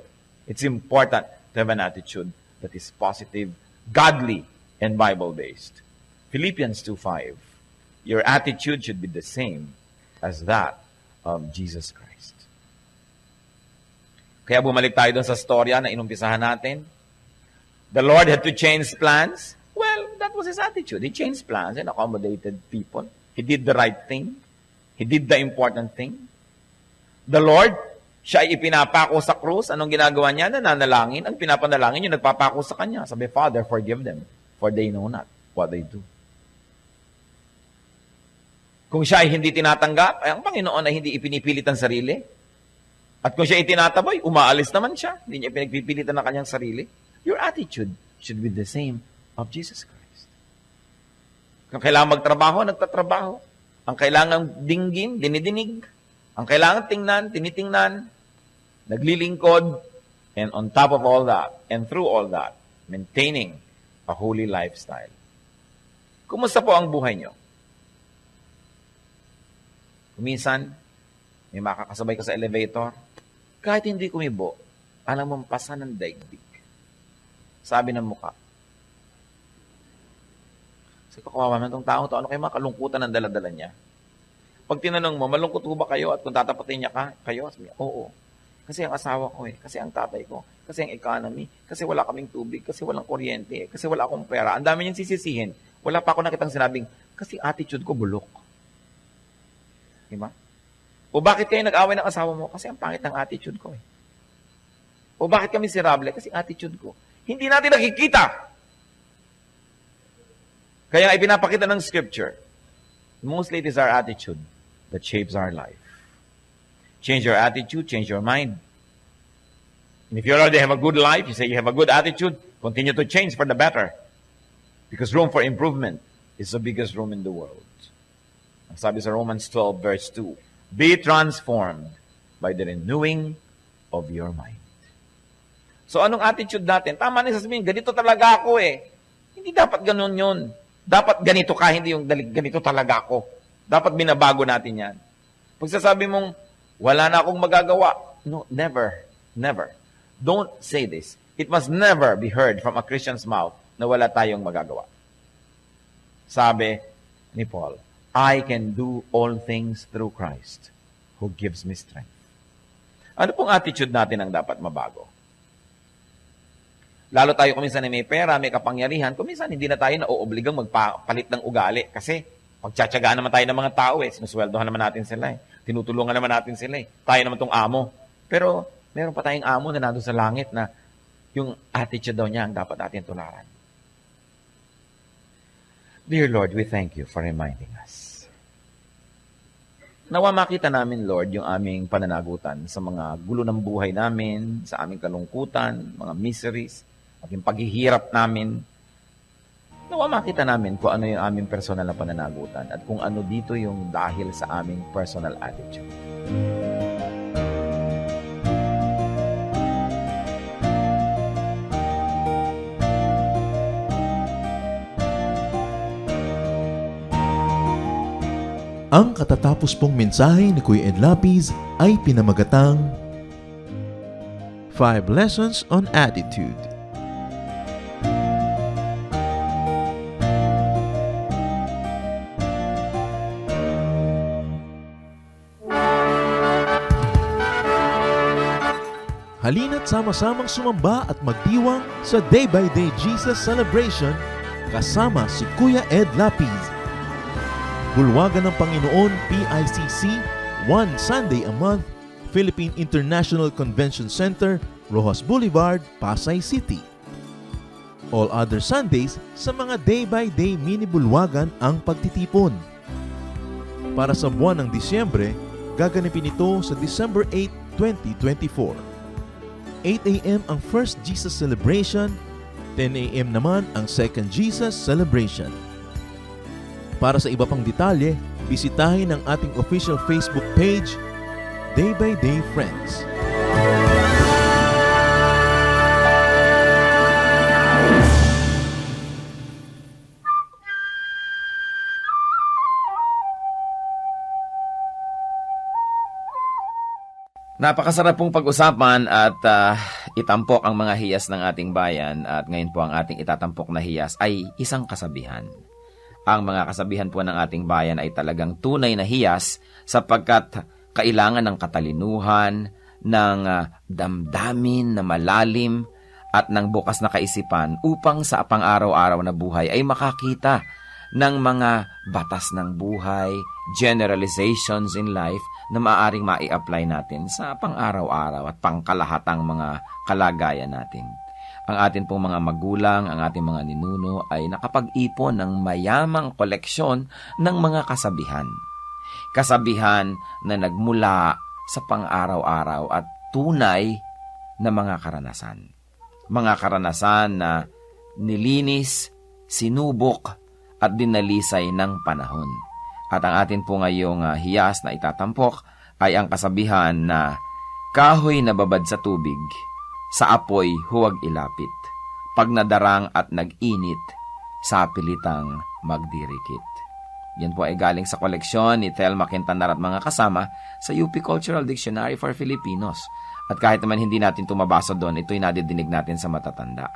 It's important to have an attitude that is positive, godly, and Bible-based. Philippians 2:5. Your attitude should be the same as that of Jesus Christ. Kaya bumalik tayo dun sa storya na inumpisahan natin. The Lord had to change plans. Well, that was his attitude. He changed plans and accommodated people. He did the right thing. He did the important thing. The Lord, siya ay ipinapako sa krus. Anong ginagawa niya? Nananalangin. Ang pinapanalangin yung nagpapako sa kanya. Sabi, Father, forgive them, for they know not what they do. Kung siya ay hindi tinatanggap, ay ang Panginoon ay hindi ipinipilit ang sarili. At kung siya ay tinataboy, umaalis naman siya. Hindi niya pinagpipilitan ng kanyang sarili. Your attitude should be the same of Jesus Christ. Kung kailangan magtrabaho, nagtatrabaho. Ang kailangan dinggin, dinidinig. Ang kailangan tingnan, tinitingnan. Naglilingkod. And on top of all that, and through all that, maintaining a holy lifestyle. Kumusta po ang buhay nyo? Minsan, may makakasabay ka sa elevator, kahit hindi kumibo, alam mong pasa ng daigdig. Sabi ng mukha. Sabi ko, kawawa man itong tao to, ano kayo mga kalungkutan ng daladala niya? Pag tinanong mo, malungkot ba kayo at kung tatapatin niya kayo? Sabi niya, oo. Kasi ang asawa ko kasi ang tatay ko, kasi ang economy, kasi wala kaming tubig, kasi walang kuryente, kasi wala akong pera. Ang dami niyang sisisihin. Wala pa ako nakitang sinabing, kasi attitude ko bulok. Diba? O bakit kayo nag-away ng asawa mo? Kasi ang pangit ng attitude ko O bakit kami miserable? Kasi attitude ko. Hindi natin nakikita. Kaya ipinapakita ng scripture, mostly it is our attitude that shapes our life. Change your attitude, change your mind. And if you already have a good life, you say you have a good attitude, continue to change for the better. Because room for improvement is the biggest room in the world. Ang sabi sa Romans 12 verse 2, be transformed by the renewing of your mind. So anong attitude natin? Tama na sasabihin, ganito talaga ako Hindi dapat ganun yun. Dapat ganito ka, hindi yung ganito talaga ako. Dapat binabago natin yan. Pag sasabi mong, wala na akong magagawa. No, never, never. Don't say this. It must never be heard from a Christian's mouth na wala tayong magagawa. Sabi ni Paul, I can do all things through Christ who gives me strength. Ano pong attitude natin ang dapat mabago? Lalo tayo kuminsan na may pera, may kapangyarihan, kuminsan hindi na tayo nauobligang magpalit ng ugali kasi pagtsatsagaan naman tayo ng mga tao sinusweldohan naman natin sila tinutulungan naman natin sila Tayo naman tong amo. Pero meron pa tayong amo na nandun sa langit na yung attitude daw niya ang dapat natin tularan. Dear Lord, we thank you for reminding us. Nawa makita namin, Lord, yung aming pananagutan sa mga gulo ng buhay namin, sa aming kalungkutan, mga miseries, maging paghihirap namin. Nawa makita namin kung ano yung aming personal na pananagutan at kung ano dito yung dahil sa aming personal attitude. Ang katatapos pong mensahe ni Kuya Ed Lapiz ay pinamagatang 5 Lessons on Attitude. Halina't sama-samang sumamba at magdiwang sa Day by Day Jesus Celebration kasama si Kuya Ed Lapiz. Bulwagan ng Panginoon PICC, one Sunday a month, Philippine International Convention Center, Rojas Boulevard, Pasay City. All other Sundays sa mga day-by-day mini-bulwagan ang pagtitipon. Para sa buwan ng Disyembre, gaganapin ito sa December 8, 2024. 8 a.m. ang First Jesus Celebration, 10 a.m. naman ang Second Jesus Celebration. para sa iba pang detalye, bisitahin ang ating official Facebook page, Day by Day Friends. Napakasarap pong pag-usapan at itampok ang mga hiyas ng ating bayan, at ngayon po ang ating itatampok na hiyas ay isang kasabihan. Ang mga kasabihan po ng ating bayan ay talagang tunay na hiyas sapagkat kailangan ng katalinuhan, ng damdamin na malalim at ng bukas na kaisipan upang sa pang-araw-araw na buhay ay makakita ng mga batas ng buhay, generalizations in life na maaaring mai-apply natin sa pang-araw-araw at pangkalahatang mga kalagayan natin. Ang atin pong mga magulang, ang ating mga ninuno ay nakapag-ipon ng mayamang koleksyon ng mga kasabihan. Kasabihan na nagmula sa pang-araw-araw at tunay na mga karanasan. Mga karanasan na nilinis, sinubok, at dinalisay ng panahon. At ang atin po ngayong hiyas na itatampok ay ang kasabihan na kahoy na babad sa tubig, sa apoy huwag ilapit. Pag nadarang at nag-init, sa pilitang magdirikit. Yan po ay galing sa koleksyon ni Thelma Quintanar at mga kasama sa UP Cultural Dictionary for Filipinos. At kahit naman hindi natin tumabasa doon, ito'y nadidinig natin sa matatanda.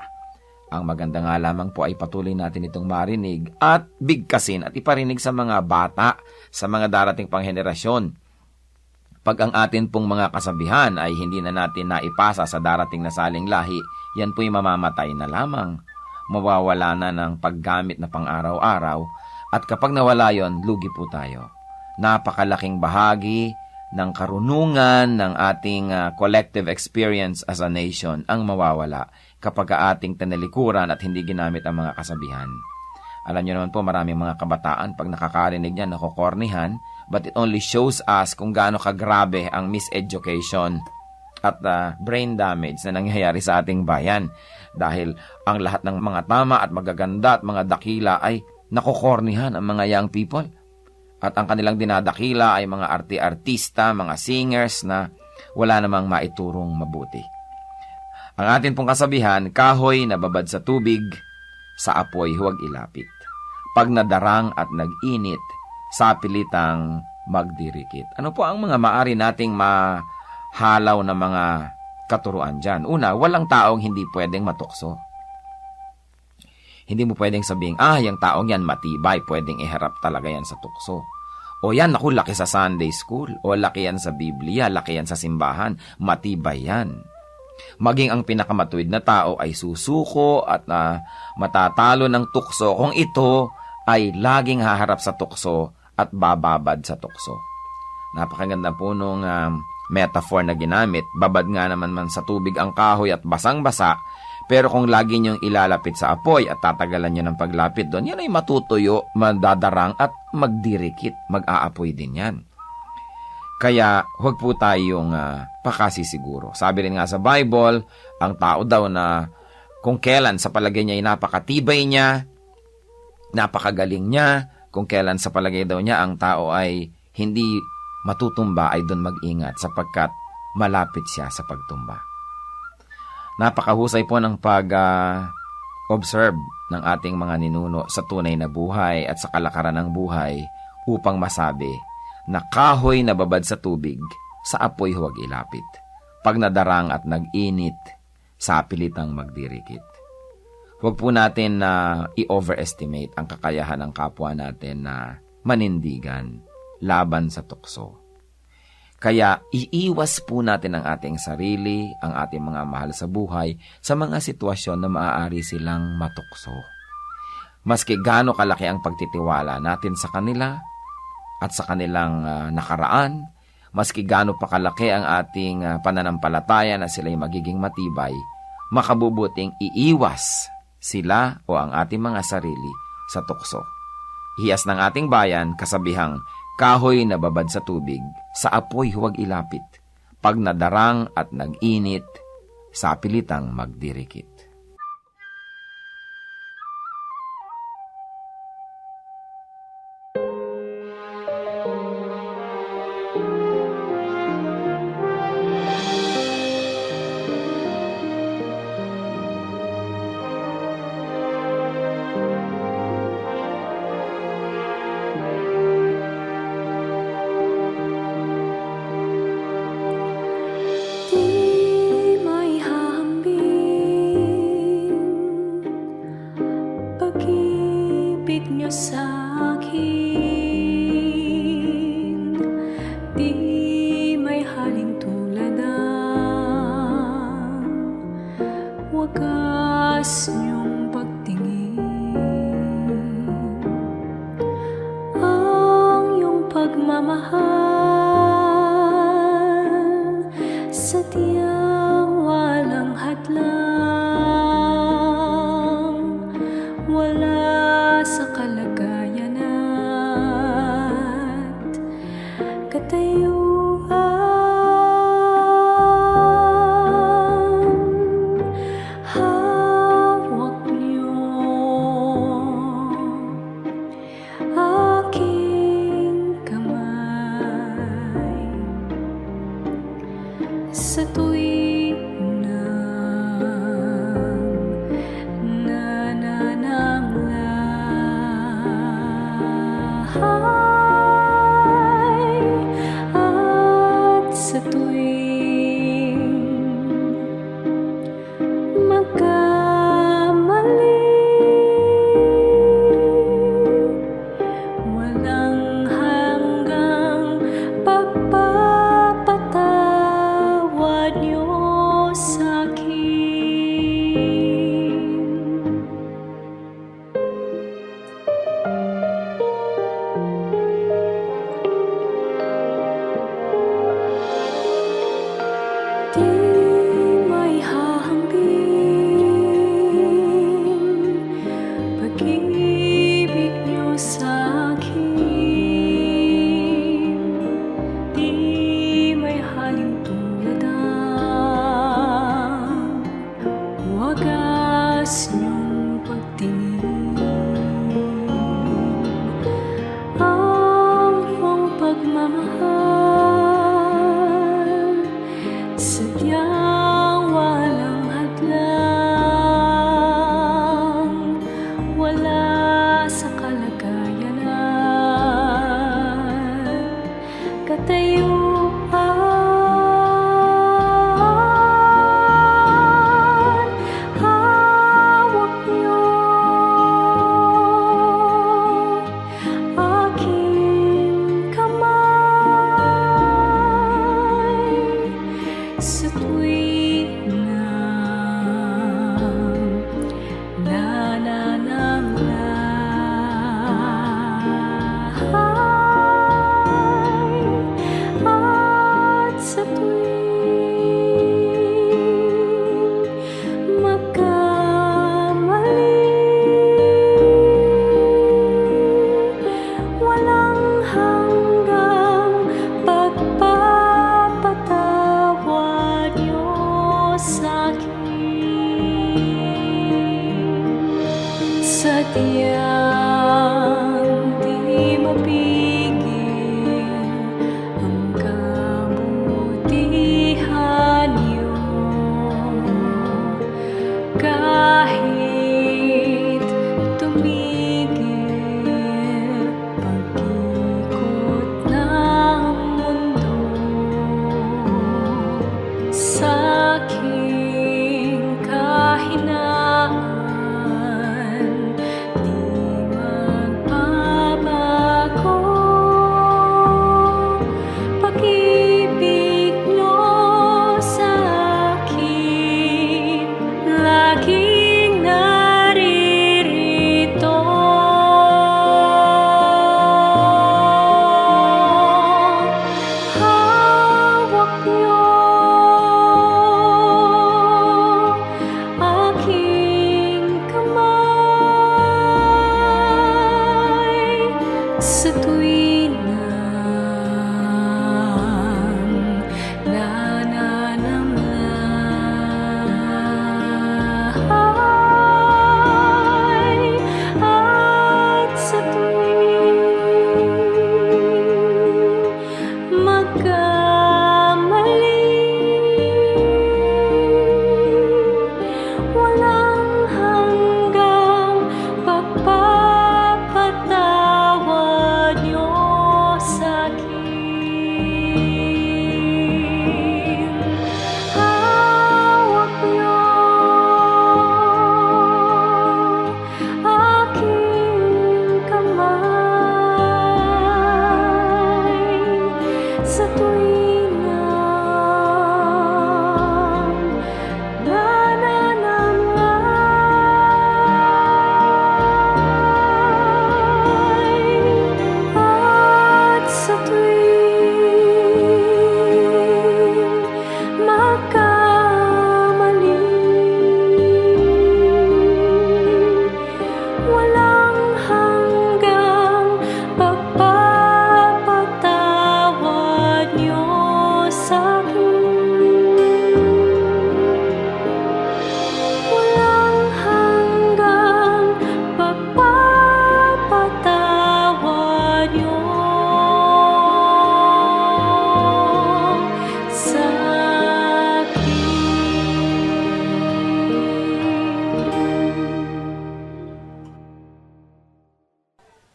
Ang maganda nga lamang po ay patuloy natin itong marinig at bigkasin at iparinig sa mga bata, sa mga darating pang henerasyon. Pag ang atin pong mga kasabihan ay hindi na natin naipasa sa darating na saling lahi, yan po'y mamamatay na lamang. Mawawala na ng paggamit na pang-araw-araw, at kapag nawala yon, lugi po tayo. Napakalaking bahagi ng karunungan ng ating collective experience as a nation ang mawawala kapag ating tanalikuran at hindi ginamit ang mga kasabihan. Alam niyo naman po, maraming mga kabataan pag nakakarinig niyan, nakokornihan, but it only shows us kung gaano kagrabe ang miseducation at brain damage na nangyayari sa ating bayan. Dahil ang lahat ng mga tama at magaganda at mga dakila ay nakokornihan ang mga young people. At ang kanilang dinadakila ay mga artista, mga singers na wala namang maiturong mabuti. Ang atin pong kasabihan, kahoy na babad sa tubig, sa apoy huwag ilapit. Pag nadarang at nag-init, sa pilitang magdirikit. Ano po ang mga maari nating mahalaw na mga katuruan dyan? Una, walang taong hindi pwedeng matukso. Hindi mo pwedeng sabing, yung taong yan matibay, pwedeng iharap talaga yan sa tukso. O yan, naku, laki sa Sunday school. O laki yan sa Biblia, laki yan sa simbahan. Matibay yan. Maging ang pinakamatuwid na tao ay susuko at matatalo ng tukso kung ito ay laging haharap sa tukso at bababad sa tukso. Napakaganda po nung metaphor na ginamit. Babad nga naman sa tubig ang kahoy at basang-basa, pero kung lagi niyong ilalapit sa apoy at tatagalan niyo ng paglapit doon, yan ay matutuyo, madadarang at magdirikit, mag-aapoy din yan. Kaya huwag po tayong pakasisiguro. Sabi rin nga sa Bible, ang tao daw na kung kailan sa palagay niya ay napakatibay niya, napakagaling niya, kung kailan sa palagay daw niya ang tao ay hindi matutumba, ay doon mag-ingat sapagkat malapit siya sa pagtumba. Napakahusay po ng pag-observe ng ating mga ninuno sa tunay na buhay at sa kalakaran ng buhay upang masabi na kahoy na babad sa tubig, sa apoy huwag ilapit. Pag nadarang at nag-init, sa pilitang magdirikit. Huwag po natin na i-overestimate ang kakayahan ng kapwa natin na manindigan laban sa tukso. Kaya iiwas po natin ang ating sarili, ang ating mga mahal sa buhay, sa mga sitwasyon na maaari silang matukso. Maski gaano kalaki ang pagtitiwala natin sa kanila at sa kanilang nakaraan, maski gaano pa kalaki ang ating pananampalataya na sila'y magiging matibay, makabubuting iiwas sila o ang ating mga sarili sa tukso. Hiyas ng ating bayan, kasabihang, kahoy na babad sa tubig, sa apoy huwag ilapit. Pag nadarang at nag-init, sa pilitang magdirikit. sa akin, di may haling tulad ang wagas niyong pagtingin. Ang iyong pagmamahal sadyang walang hadlang, wala sa kalagayan at katayuan. Hawak niyo aking kamay sa tuwing nanananglahay at sa tuwing magkamali. Walang hanggang pagpapatawad niyo sa'kin.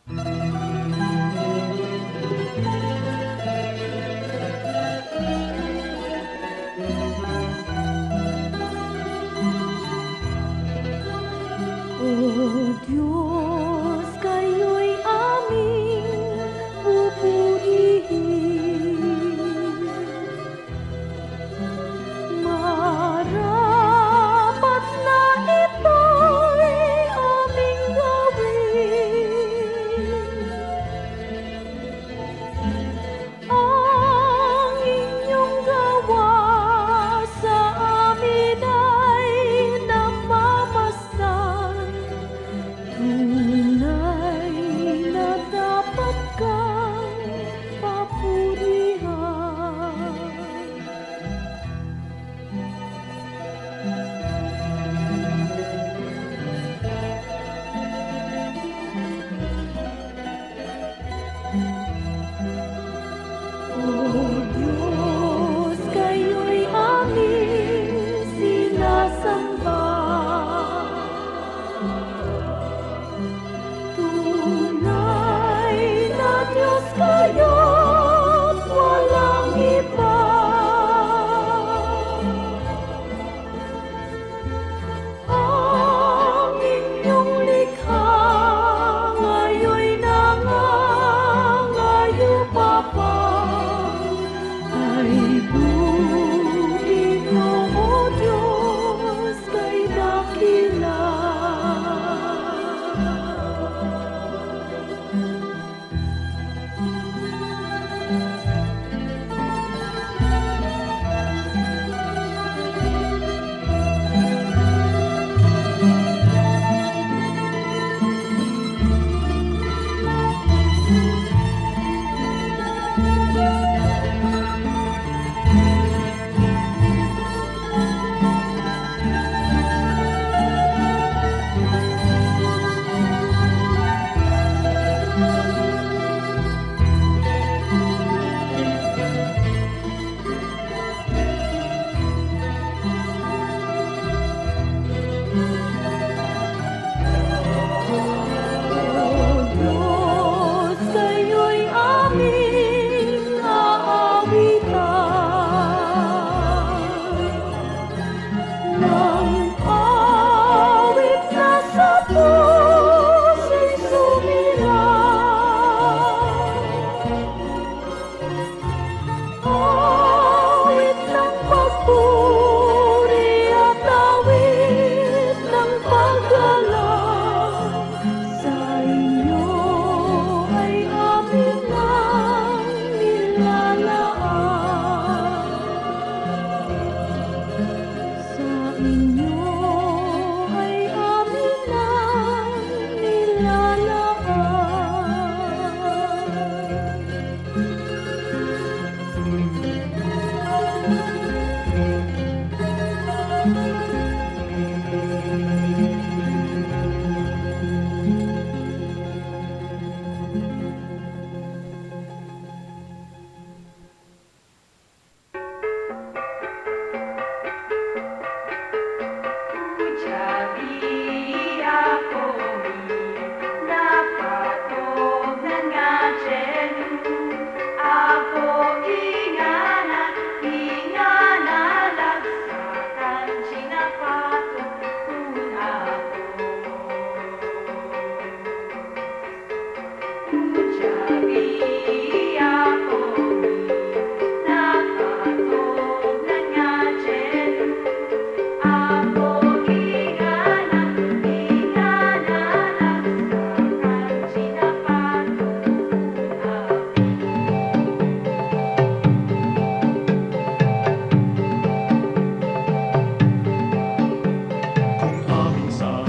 O Diyos, kayo'y aming pupurihin. Marapat na ito'y aming gawin. Ang inyong gawa sa amin ay namamasdan. Tunay na dapat kang papurihan. O Diyos, kayo'y aming sinasamba. Tunay na Diyos kayo't walang iba. Ang inyong likha ngayon'y nangangayo pa pa. Ay buti mo, O Diyos, kay dakila.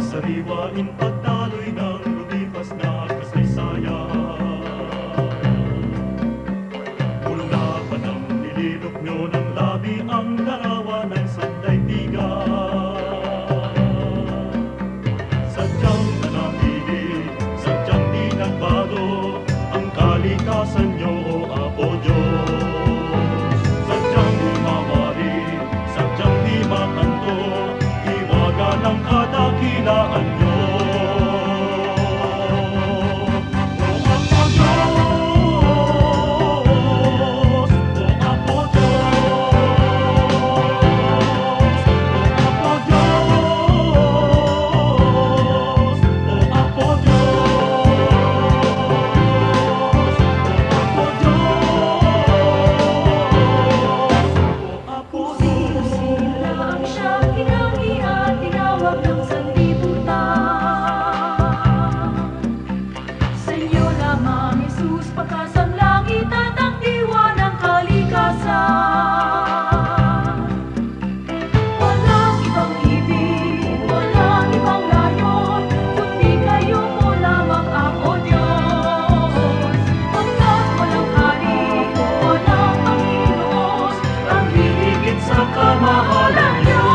Sariwain pagdaloy ng lumipas na kasaysayan. lamang Jesus, pagkas ang langit at ang diwa ng kalikasan. Walang ibang ibig, walang ibang layon, kundi kayo mo lamang ako, Diyos. Pagkat walang hari, walang Panginoon, ang hihigit sa kamahalan niyo.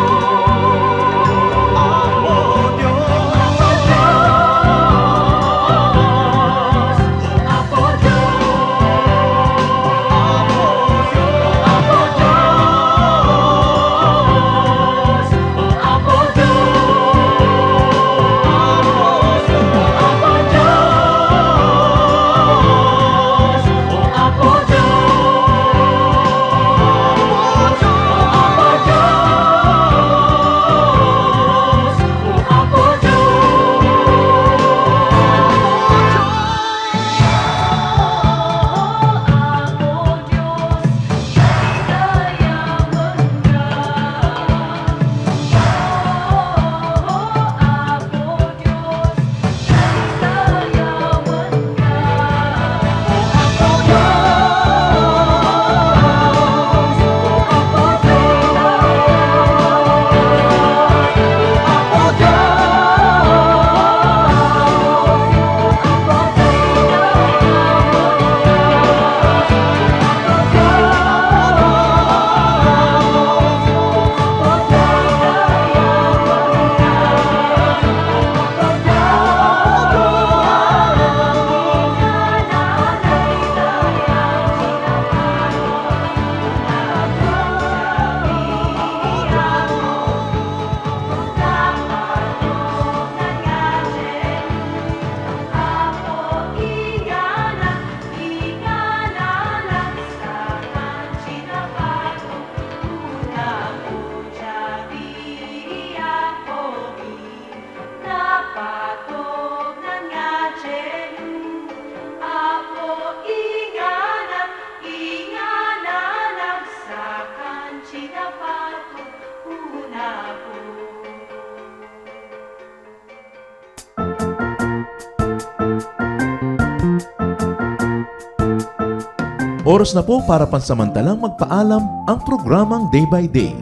Oras na po para pansamantalang magpaalam ang programang Day by Day.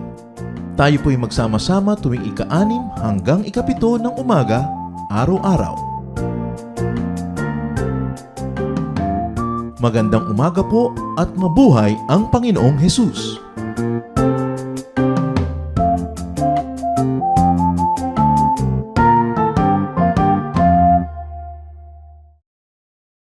Tayo po'y magsama-sama tuwing ika-6 hanggang ika-7 ng umaga, araw-araw. Magandang umaga po at mabuhay ang Panginoong Hesus!